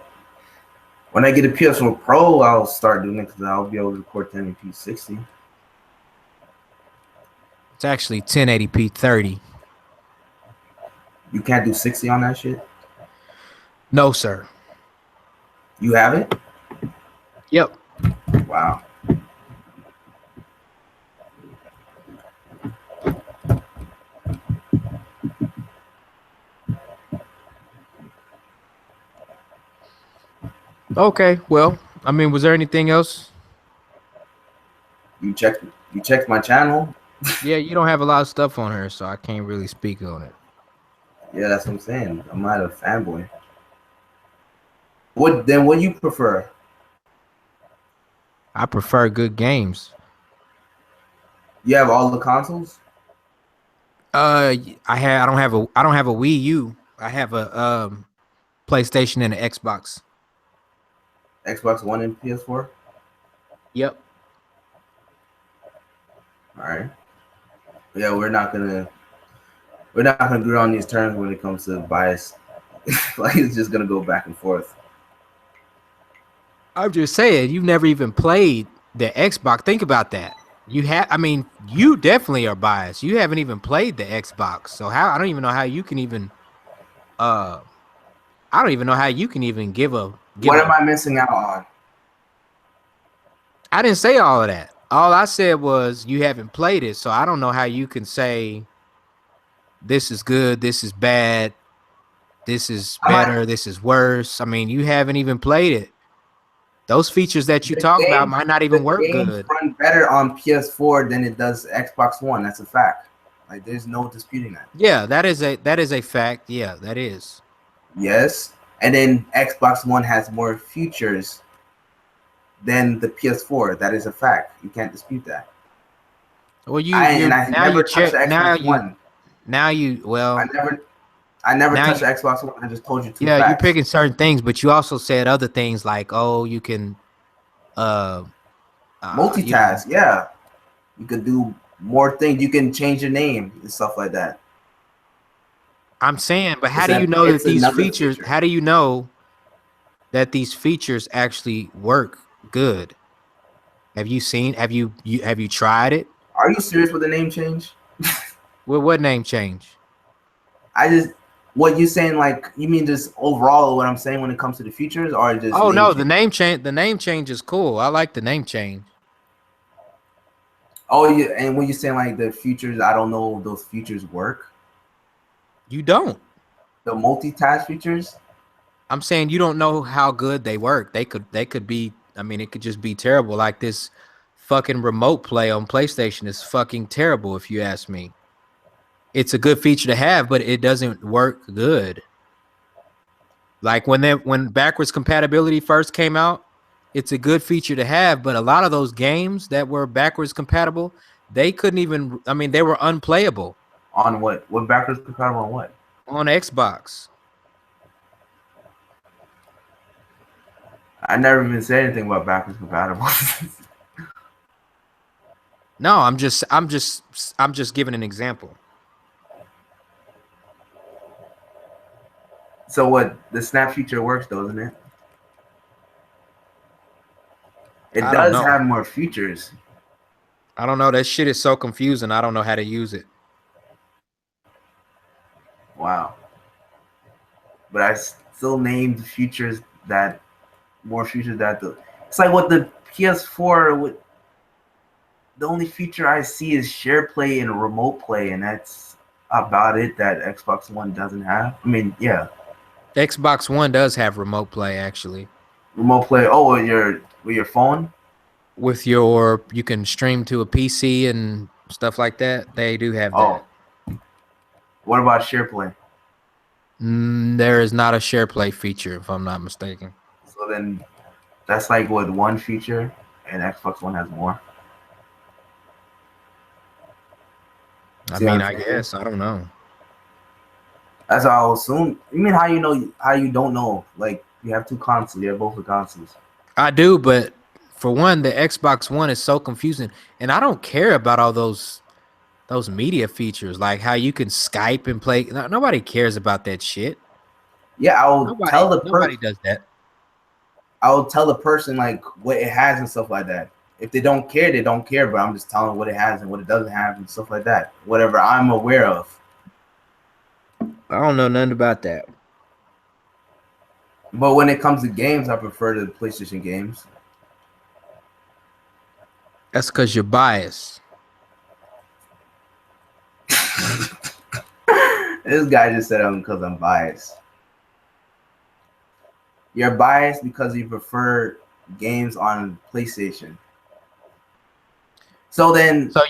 When I get a PS4 Pro, I'll start doing it because I'll be able to record 1080p 60.
It's actually 1080p 30.
You can't do 60 on that shit?
No, sir.
You have it?
Yep.
Wow.
Okay. Well, I mean, was there anything else?
You checked my channel?
Yeah, you don't have a lot of stuff on her, so I can't really speak on it.
Yeah, that's what I'm saying. I'm not a fanboy. What do you prefer?
I prefer good games.
You have all the consoles?
I don't have a Wii U. I have a PlayStation and an Xbox.
Xbox One and PS4?
Yep.
All right. Yeah, we're not gonna agree on these terms when it comes to bias. Like it's just gonna go back and forth.
I'm just saying, you've never even played the Xbox. Think about that. I mean, you definitely are biased. You haven't even played the Xbox. So I don't even know how you can even I don't even know how you can even
What am I missing out on?
I didn't say all of that. All I said was you haven't played it, so I don't know how you can say this is good, this is bad, this is better, this is worse. I mean, you haven't even played it. Those features that you talk about might not even work good.
Run better on PS4 than it does Xbox One. That's a fact. Like there's no disputing that.
Yeah, that is a fact. Yeah, that is.
Yes. And then Xbox One has more features than the PS4. That is a fact. You can't dispute that.
Well,
I never touched the Xbox One. I never touched the Xbox One. I just told you two facts.
Yeah, you're picking certain things, but you also said other things like, oh, you can
multitask. Yeah, you could do more things. You can change your name and stuff like that.
I'm saying, but how do you know that these features? How do you know that these features actually work good? Have you seen? Have you tried it?
Are you serious with the name change?
Well, what name change?
What you saying? Like you mean just overall what I'm saying when it comes to the features, or just?
Oh no, the name change. The name change is cool. I like the name change.
Oh yeah, and when you're saying like the features, I don't know if those features work.
You don't.
The multitask features.
I'm saying you don't know how good they work. They could be. I mean, it could just be terrible. Like this fucking remote play on PlayStation is fucking terrible. If you ask me, it's a good feature to have, but it doesn't work good. Like when backwards compatibility first came out, it's a good feature to have, but a lot of those games that were backwards compatible, they couldn't even, I mean, they were unplayable.
On what? What backwards compatible on what?
On Xbox.
I never even said anything about backwards compatible.
No, I'm just giving an example.
So what? The snap feature works, doesn't it? It
I don't
does
know.
have more features.
I don't know. That shit is so confusing. I don't know how to use it.
Wow. But I still named features that more features that the. It's like what the PS4 with. The only feature I see is share play and remote play, and that's about it that Xbox One doesn't have. I mean, yeah.
Xbox One does have remote play, actually.
Remote play. Oh, with your phone.
You can stream to a PC and stuff like that. They do have that.
Oh. What about share play?
There is not a share play feature, if I'm not mistaken.
So then, that's like what one feature, and Xbox One has more.
I mean, I guess I don't know.
That's what I'll assume. You mean how you don't know? Like you have two consoles. You have both the consoles.
I do, but for one, the Xbox One is so confusing, and I don't care about all those media features, like how you can Skype and play. Nobody cares about that shit.
Yeah,
Nobody does that.
I will tell the person like what it has and stuff like that. If they don't care, they don't care. But I'm just telling them what it has and what it doesn't have and stuff like that. Whatever I'm aware of.
I don't know nothing about that.
But when it comes to games, I prefer the PlayStation games.
That's because you're biased.
This guy just said because I'm biased. You're biased because you prefer games on PlayStation. So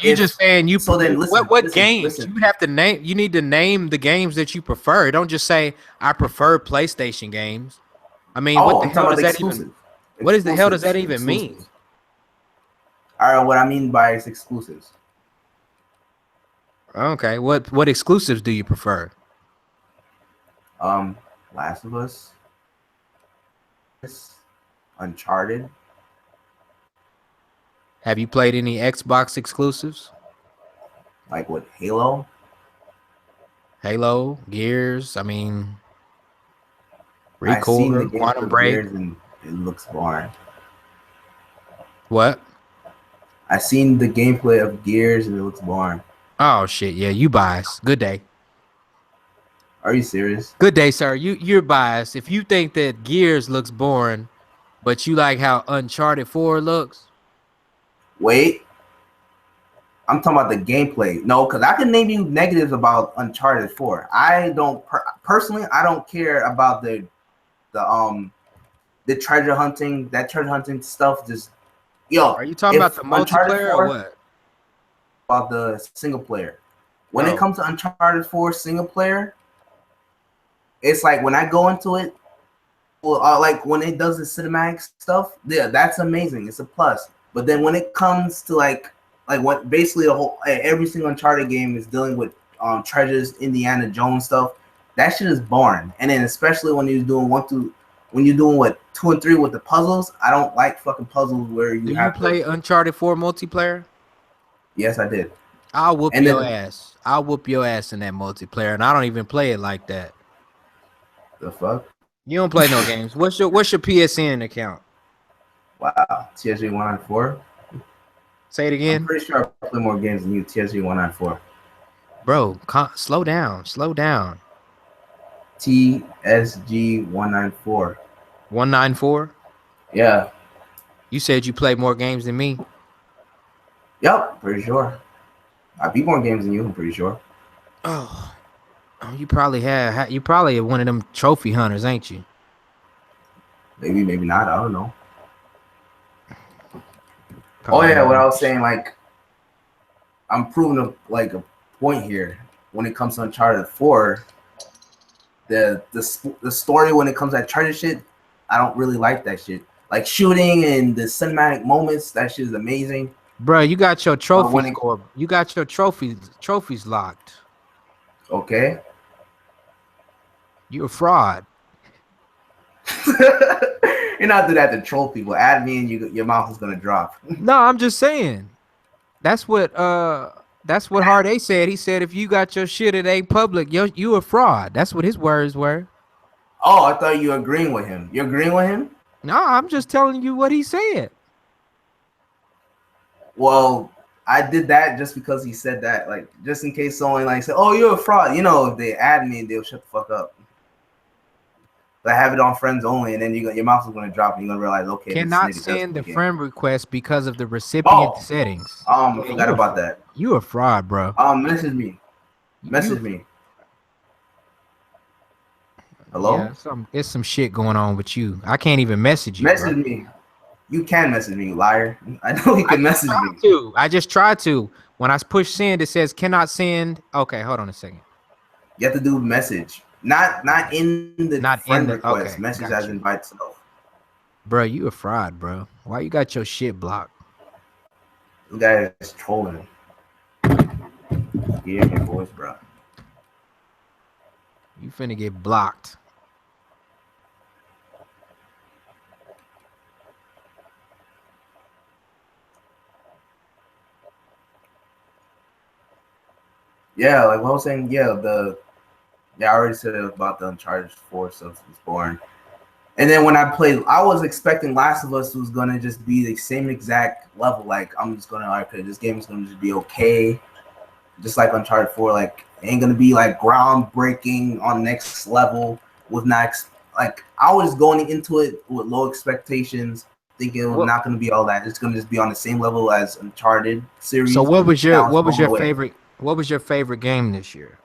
you're just saying you.
So then, listen.
What games? You have to name. You need to name the games that you prefer. Don't just say I prefer PlayStation games. I mean, what the hell does that even? What the hell does that even mean?
All right, what I mean by it's exclusives.
Okay, what exclusives do you prefer?
Last of Us, Uncharted.
Have you played any Xbox exclusives?
Like what, Halo?
Halo, Gears. I mean,
I've seen the
Recorder,
game
Quantum
for
Break.
Gears and it looks boring.
What?
I've seen the gameplay of Gears and it looks boring.
Oh shit! Yeah, you biased. Good day.
Are you serious?
Good day, sir. You're biased. If you think that Gears looks boring, but you like how Uncharted 4 looks.
Wait, I'm talking about the gameplay. No, because I can name you negatives about Uncharted 4. I don't personally. I don't care about the treasure hunting. That treasure hunting stuff. Just
Are you talking about the multiplayer or what?
About the single player. When it comes to Uncharted 4 single player, it's like when I go into it, well, like when it does the cinematic stuff, yeah, that's amazing. It's a plus. But then when it comes to like what basically the whole every single Uncharted game is dealing with treasures, Indiana Jones stuff, that shit is boring. And then especially when you're doing when you're doing what 2 and 3 with the puzzles, I don't like fucking puzzles where you have to
play Uncharted 4 multiplayer.
Yes, I did.
I'll whoop your ass. I'll whoop your ass in that multiplayer, and I don't even play it like that.
The fuck?
You don't play no games. What's your PSN account?
Wow, TSG194.
Say it again.
I'm pretty sure I play more games than you. TSG194.
Bro, slow down. Slow down.
TSG194.
194.
Yeah.
You said you play more games than me.
Yep, pretty sure. I beat more games than you. I'm pretty sure.
Oh, you probably have. You probably one of them trophy hunters, ain't you?
Maybe, maybe not. I don't know. Probably. Oh yeah, what I was saying, like, I'm proving a point here when it comes to Uncharted 4. the story when it comes to Uncharted shit, I don't really like that shit. Like shooting and the cinematic moments, that shit is amazing.
Bro, you got your
But
trophy
when it,
score. You got your trophies locked.
okay.
You a fraud.
You're not do that to troll people. Add me and your mouth is gonna drop.
No, I'm just saying. That's what Hard8 said. He said if you got your shit, it ain't public. You a fraud. That's what his words were.
Oh, I thought you were agreeing with him. You're agreeing with him?
No, I'm just telling you what he said.
Well, I did that just because he said that. Like, just in case someone like said, "Oh, you're a fraud." You know, if they add me, they'll shut the fuck up. But I have it on friends only, and then your mouth is gonna drop, and you're gonna realize, okay,
Cannot
this nigga does
send the
forget.
friend request because of the recipient settings.
I forgot about that.
You a fraud, bro.
Message me. Message me. Hello?
Yeah, it's some shit going on with you. I can't even message you.
Message me. You can message me, you liar. I know you can message me.
I just tried to. When I push send, it says cannot send. Okay, hold on a second.
You have to do message. Not in the friend request.
Okay,
message as invite self.
Bro, you a fraud, bro. Why you got your shit blocked?
You guys is trolling. Hear your voice, bro.
You finna get blocked.
Yeah, like what I was saying, I already said about the Uncharted 4 stuff. It's boring. And then when I played, I was expecting Last of Us was gonna just be the same exact level. Like I'm just gonna okay, this game is gonna just be okay, just like Uncharted 4. Like ain't gonna be like groundbreaking on next level with next. Like I was going into it with low expectations, thinking it was not gonna be all that. It's gonna just be on the same level as Uncharted series.
So what was your favorite? What was your favorite game this year?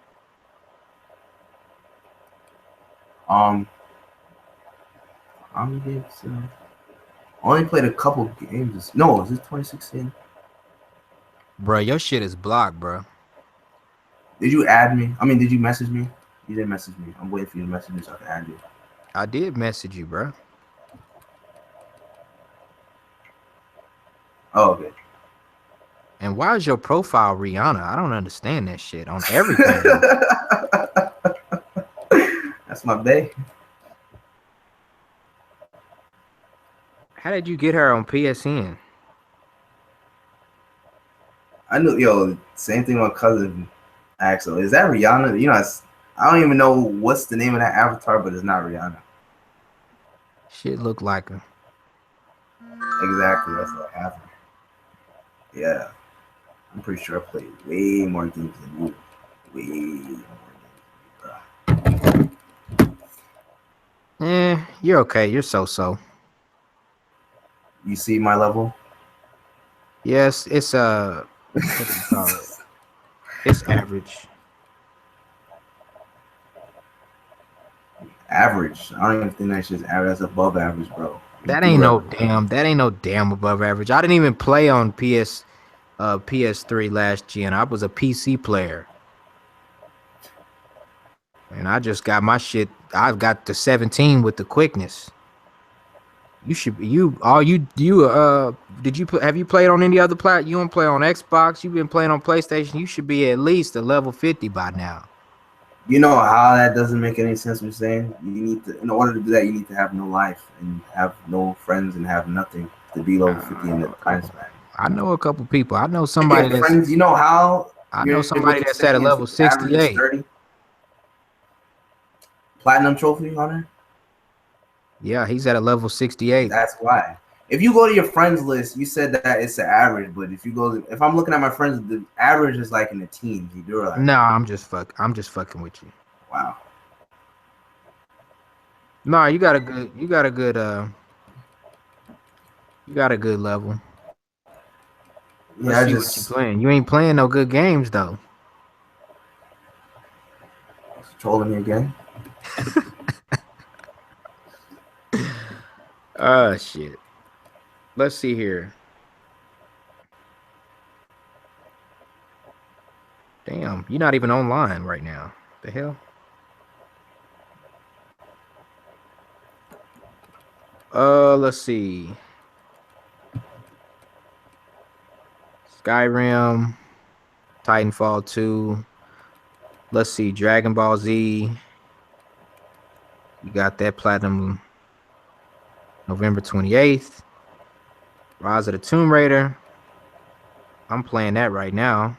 How many games? I only played a couple games. No, is this 2016?
Bro, your shit is blocked, bro.
Did you add me? I mean, did you message me? You didn't message me. I'm waiting for you to message me so I can add you.
I did message you, bro.
Oh, okay.
And why is your profile Rihanna? I don't understand that shit on everything.
That's my bae.
How did you get her on PSN?
I knew, same thing my cousin asked. So, is that Rihanna? You know, I don't even know what's the name of that avatar, but it's not Rihanna.
Shit look like her.
Exactly, that's what happened. Yeah. I'm pretty sure I played way more games than you. Way more games than you, bro.
You're okay. You're so.
You see my level?
Yes, it's what do you call it? It's average.
Average. I don't even think that shit's average. That's above average, bro.
That ain't no damn above average. I didn't even play on PS3 last gen. I was a PC player. And I just got my shit. I've got the 17 with the quickness. You should did you have you played on any other platform? You don't play on Xbox, you've been playing on PlayStation. You should be at least a level 50 by now.
You know how that doesn't make any sense. We're saying you need to, in order to do that, you need to have no life and have no friends and have nothing to be level 50 in the time span.
I know a couple people. I know somebody that's
friends. You know how
I know somebody that's at a level 68.
Platinum trophy hunter.
Yeah, he's at a level 68.
That's why. If you go to your friends list, you said that it's the average, but if I'm looking at my friends, the average is like in the teens. You do it.
No, I'm just fucking with you.
Wow.
No, you got a good level. Let's see what you playing. You ain't playing no good games though.
Trolling me again.
Oh shit. Let's see here. Damn, you're not even online right now. The hell? Let's see. Skyrim, Titanfall 2. Let's see, Dragon Ball Z. You got that platinum November 28th. Rise of the Tomb Raider. I'm playing that right now.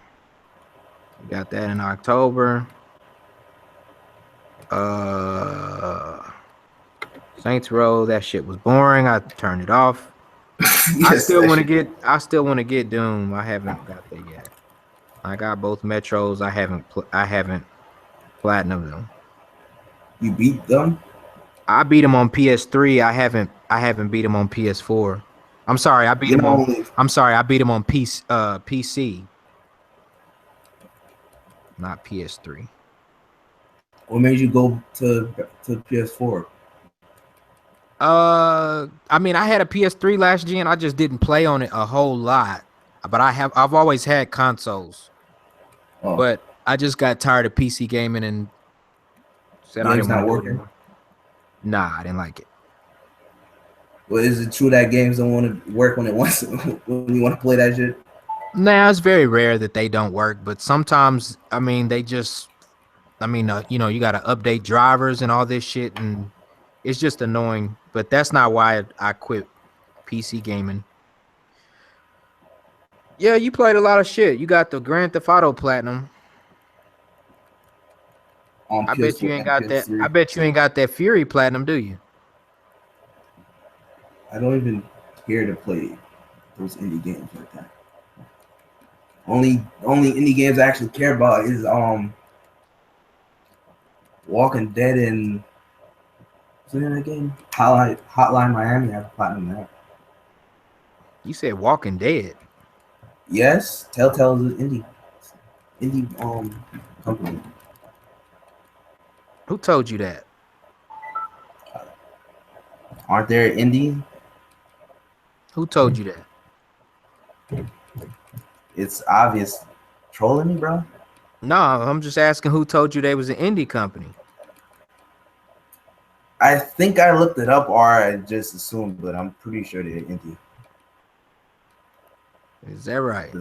You got that in October. Saints Row, that shit was boring. I turned it off. I still want to get Doom. I haven't got that yet. I got both Metros. I haven't platinum them.
You beat them?
I beat them on PS3. I haven't beat them on PS4. I'm sorry, I beat them on PC. Not PS3.
What made you go to PS4?
I mean, I had a PS3 last gen. I just didn't play on it a whole lot. But I've always had consoles.
Oh.
But I just got tired of PC gaming and said I didn't want to do it anymore. Nah, I didn't like it.
Well, is it true that games don't want to work when you want to play that shit?
Nah, it's very rare that they don't work, but sometimes, I mean, you got to update drivers and all this shit, and it's just annoying. But that's not why I quit PC gaming. Yeah, you played a lot of shit. You got the Grand Theft Auto Platinum. I bet you ain't got that. I bet you ain't got that Fury Platinum, do you?
I don't even care to play those indie games like that. Only indie games I actually care about is Walking Dead and what's the name of that game? Hotline Miami. I have platinum that.
You said Walking Dead.
Yes, Telltale is an indie company.
Who told you that?
Aren't there indie?
Who told you that?
It's obvious. Trolling me, bro?
No, I'm just asking who told you they was an indie company.
I think I looked it up or I just assumed, but I'm pretty sure they're indie.
Is that right?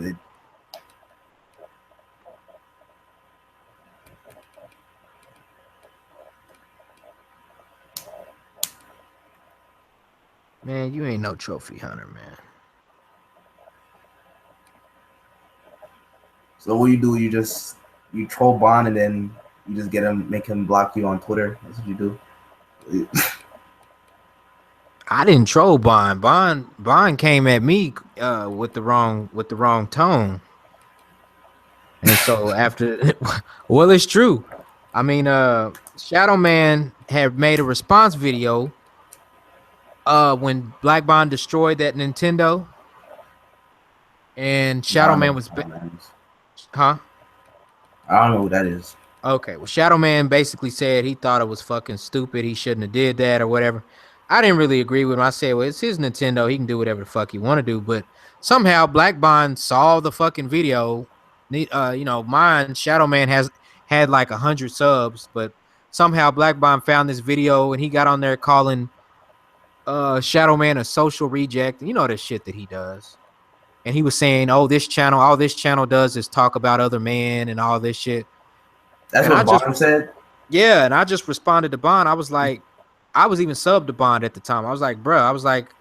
Man, you ain't no trophy hunter, man.
So what you do? You troll Bond and then you just make him block you on Twitter. That's what you do.
I didn't troll Bond. Bond came at me with the wrong tone. And so after, well, it's true. I mean, Shadow Man had made a response video when Black Bond destroyed that Nintendo, and Shadow Man was, huh?
I don't know who that is.
Okay, well, Shadow Man basically said he thought it was fucking stupid. He shouldn't have did that or whatever. I didn't really agree with him. I said, well, it's his Nintendo. He can do whatever the fuck he want to do. But somehow Black Bond saw the fucking video. Mine, Shadow Man had like 100 subs, but somehow Black Bond found this video and he got on there calling Shadow Man a social reject. You know the shit that he does. And he was saying, all this channel does is talk about other men and all this shit.
That's what Bond said?
Yeah, and I just responded to Bond. I was like, I was even subbed to Bond at the time. I was like, bro, I was like,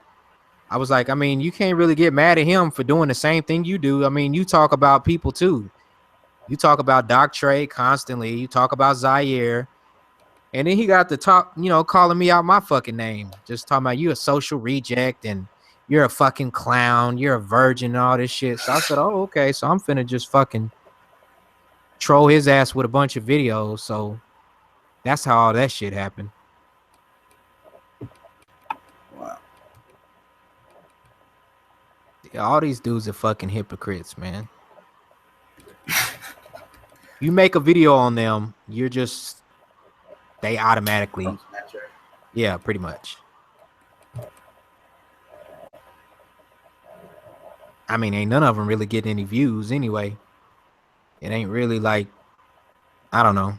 I mean, you can't really get mad at him for doing the same thing you do. I mean, you talk about people too. You talk about Doc Trey constantly. You talk about Zaire. And then he got to talk, calling me out my fucking name. Just talking about you a social reject and you're a fucking clown. You're a virgin and all this shit. So I said, oh, okay. So I'm finna just fucking troll his ass with a bunch of videos. So that's how all that shit happened.
Wow.
Yeah, all these dudes are fucking hypocrites, man. You make a video on them, they automatically, yeah, pretty much. I mean, ain't none of them really getting any views anyway. It ain't really like, I don't know.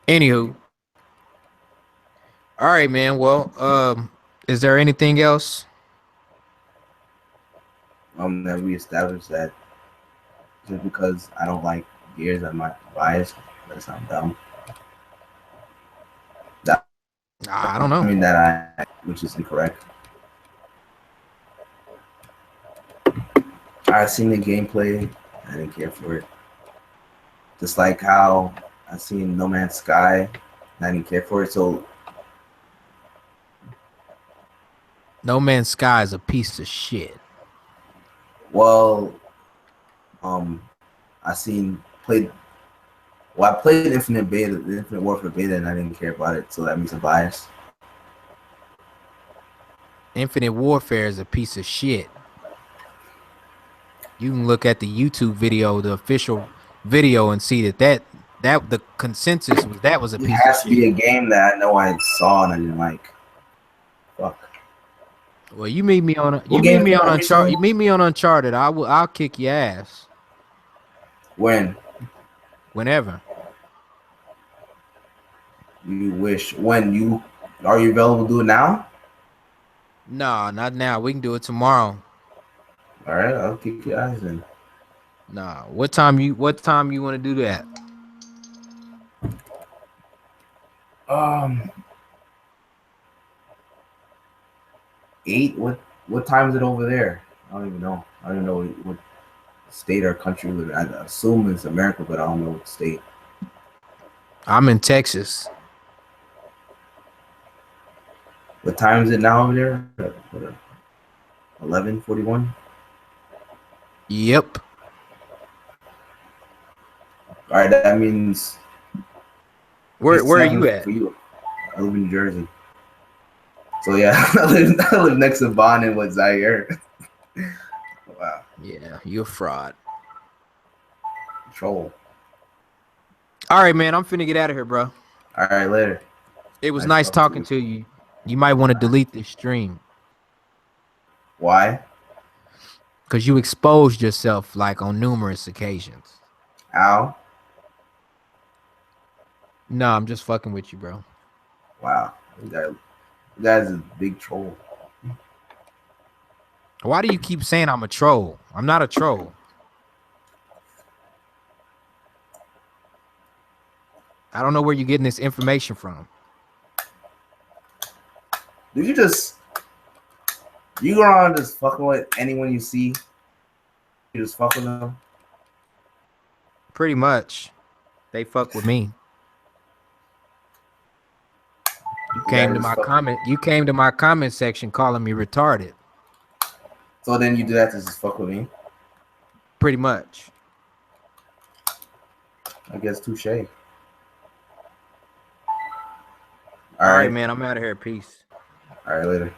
Anywho, All right, man. Well, is there anything else?
That we established that just because I don't like gears, I'm not biased. That sounds dumb. That,
I don't
I
know.
mean that which is incorrect. I seen the gameplay. I didn't care for it. Just like how I seen No Man's Sky. I didn't care for it. So,
No Man's Sky is a piece of shit.
well, I seen played. Well, I played Infinite Warfare beta, and I didn't care about it. So that means I'm biased.
Infinite Warfare is a piece of shit. You can look at the YouTube video, the official video, and see that the consensus was a
It
piece of
has to be
shit.
a game that I know I saw and I didn't like. Fuck.
Well, you meet me on
What game came out
Uncharted.
recently?
You meet me on Uncharted. I'll kick your ass
When
whenever.
you wish. When you are you available to do it now?
Nah, not now. We can do it tomorrow.
All right, I'll kick your ass in.
Nah. What time you want to do that?
Um, 8. What time is it over there? I don't even know. I don't even know what state or country we live in. I assume it's America, but I don't know what state.
I'm in Texas.
What time is it now over there? 11:41.
Yep.
All right, that means
Where
it's
are
7
you at?
for you. I live in New Jersey. So yeah, I live next to Bond and what Zaire. Wow,
Yeah, you're a fraud.
troll.
All right, man. I'm finna get out of here, bro.
All right, later.
It was nice talking to you. You might want to delete this stream
Why?
because you exposed yourself like on numerous occasions.
How?
No, I'm just fucking with you, bro.
Wow, you guys is a big troll.
Why do you keep saying I'm a troll? I'm not a troll. I don't know where you're getting this information from.
Do you go around just fucking with anyone you see? You just fuck with them?
Pretty much. They fuck with me. You came to my comment. You came to my comment section calling me retarded.
So then you do that to just fuck with me?
Pretty much.
I guess touche. All
right, man. I'm out of here. Peace.
All right, later.